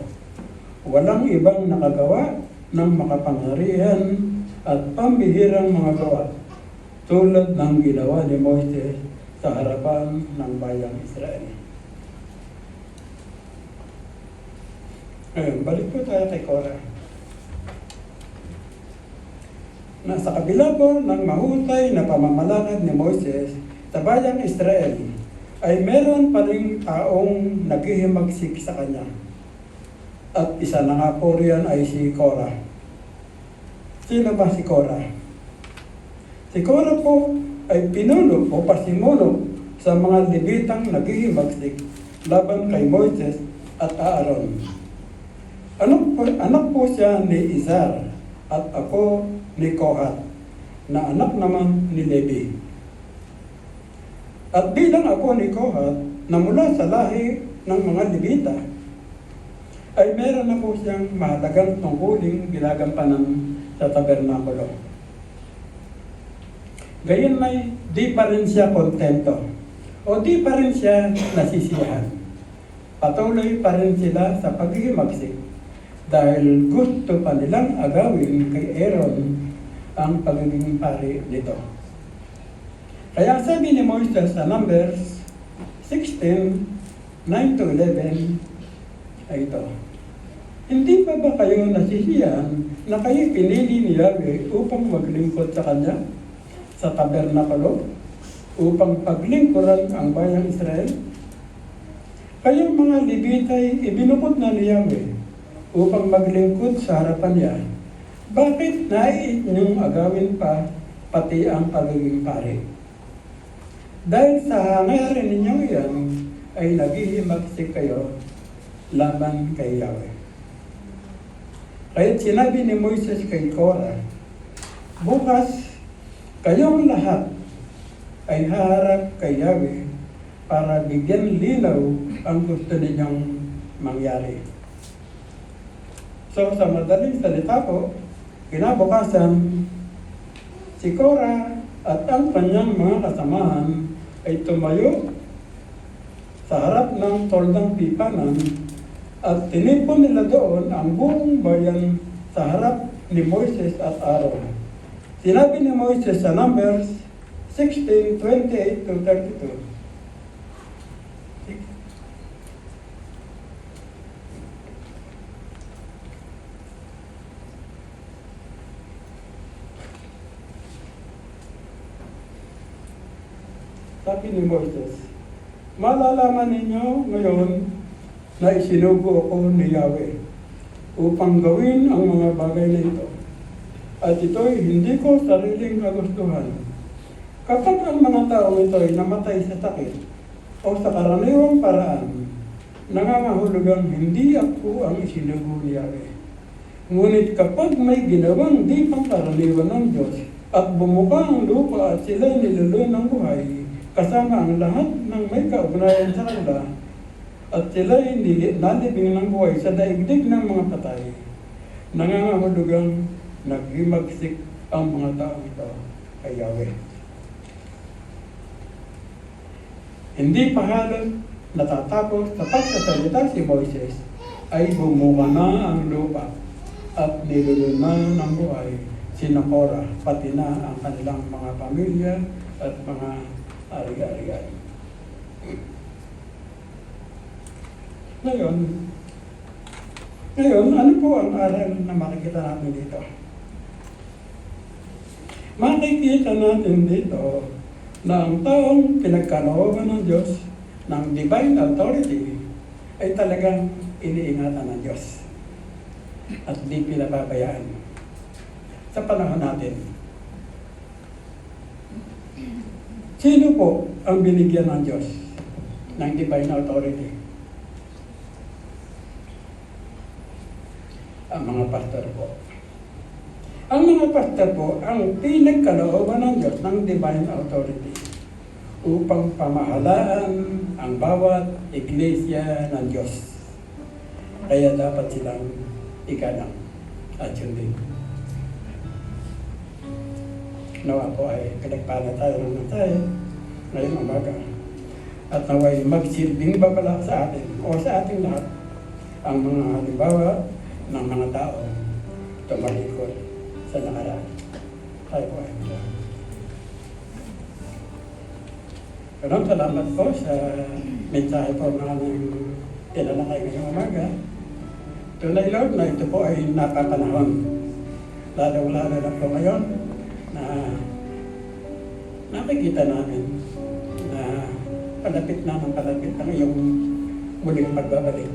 Walang ibang nakagawa ng makapangyarihan at pambihirang mga gawa tulad ng ginawa ni Moises sa harapan ng bayang Israel. Ngayon, balik po tayo kay Korah. Nasa kabila po ng mahusay na pamamalakad ni Moises sa bayang Israel, ay meron pa ring taong naghihimagsik sa kanya. At isa na nga po riyan ay si Korah. Sino ba si Korah? Si Korah po ay pinuno o pasimuno sa mga Levitang naghihimagsik laban kay Moises at Aaron. Anak po siya ni Izhar at apo ni Kohat, na anak naman ni Levi. At bilang apo ni Kohat, na mula sa lahi ng mga Levita, ay meron na po siyang mahalagang tungkuling ginagampanan sa tabernakulo. Gayon may di pa rin siya kontento o di pa rin siya nasisiyahan. Patuloy pa rin sila sa paghihimagsik dahil gusto pa nilang agawin kay Aaron ang pagiging pari nito. Kaya sabi ni Moises sa Numbers 16:9 to 11 ay ito. Hindi pa ba kayo nasisiyahan na kayo pinili ni Yahweh upang maglingkod sa Kanya sa tabernakulo upang paglingkuran ang bayang Israel? Kayong mga Levita ay ibinukod na ni Yahweh upang maglingkod sa harapan niya. Bakit nais niyong agawin pa pati ang pagiging pari? Dahil sa hangarin ninyo yan, ay naghihimagsik kayo laban kay Yahweh. Kaya't sinabi ni Moises kay Korah, bukas, kayong lahat ay haharap kay Yahweh para bigyan linaw ang gusto ninyong mangyari. So sa madaling salita po, kinabukasan, si Korah at ang kanyang mga kasamahan ay tumayo sa harap ng toldang pipanan at tinipon nila doon ang buong bayan sa harap ni Moises at Aaron. Sinabi ni Moises sa Numbers 16:28 to 32. Sabi ni Moises, malalaman ninyo ngayon na isinugo ako ni Yahweh upang gawin ang mga bagay na ito. At ito'y hindi ko sariling kagustuhan. Kapag ang mga tao ito ay namatay sa sakit o sa karaniwang paraan, nangangahulugang hindi ako ang isinugo ni Yahweh. Ngunit kapag may ginawang di pangkaraniwan ng Diyos at bumuka ang lupa at sila'y niluloy ng buhay, kasama ang lahat ng may kaugnayan sa kanila, At sila hindi nalibing ng buhay sa daigdig ng mga patay. Nangangahulugang naghimagsik ang mga tao ito kay Yahweh. Hindi pa halos natatapos sa pagsasalita si Moises ay bumuka na ang lupa at nilulunan ng buhay si Korah, pati na ang kanilang mga pamilya at mga ari-arian. Ngayon, ano po ang aral na makikita natin dito? Makikita natin dito na ang taong pinagkalooban ng Diyos ng divine authority ay talagang iniingatan ng Diyos at di pinababayaan. Sa panahon natin, sino po ang binigyan ng Diyos ng divine authority? Ang mga pastor po. Ang mga pastor po ang pinagkalooban ng Diyos ng divine authority upang pamahalaan ang bawat iglesia ng Diyos. Kaya dapat silang igalang at sundin. Nawa po ay pinagpala tayo ng mensahe ngayong umaga. At naway magsilbing babala sa atin o sa ating lahat ang mga halimbawa ng mga tao tumalikod sa nakaraan. Tayo po ay maglalang. Maraming salamat po sa mensahe po ng aming tinalakay ngayong umaga. Tunay Lord na ito po ay napapanahon. Lalo-lalo na po ngayon na nakikita namin na palapit na ng palapit ang iyong muling pagbabalik.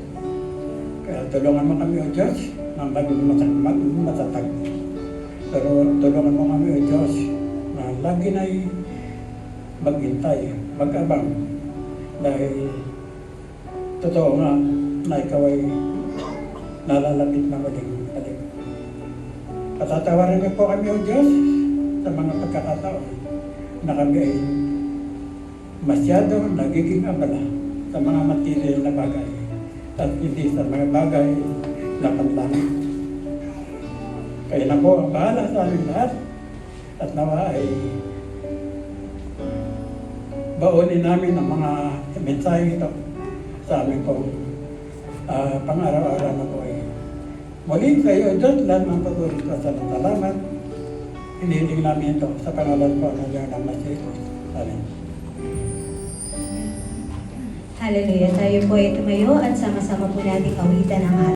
Kaya tulungan mo kami o Diyos na maging matatag. Pero tulungan mo kami o Diyos na lagi na'y maghintay, mag-abang. Dahil totoo nga na ikaw ay nalalapit na muling balik. Patatawarin mo po kami o Diyos sa mga pagkakataon na kami ay masyado nagiging abala sa mga material na bagay at hindi sa mga bagay na panlangit. Kaya na po ang bahala sa aming lahat at nawa ay baunin namin ang mga mensahe ito sa aming pong pang-araw-araw na buhay. Muli kayo Diyos, lahat ng patuloy ko sa salamat. Hinihiling namin ito sa pangalan po ng Diyos ng Masilos. Amen. Hallelujah. Tayo po ay tumayo at sama-sama po natin kawitan ang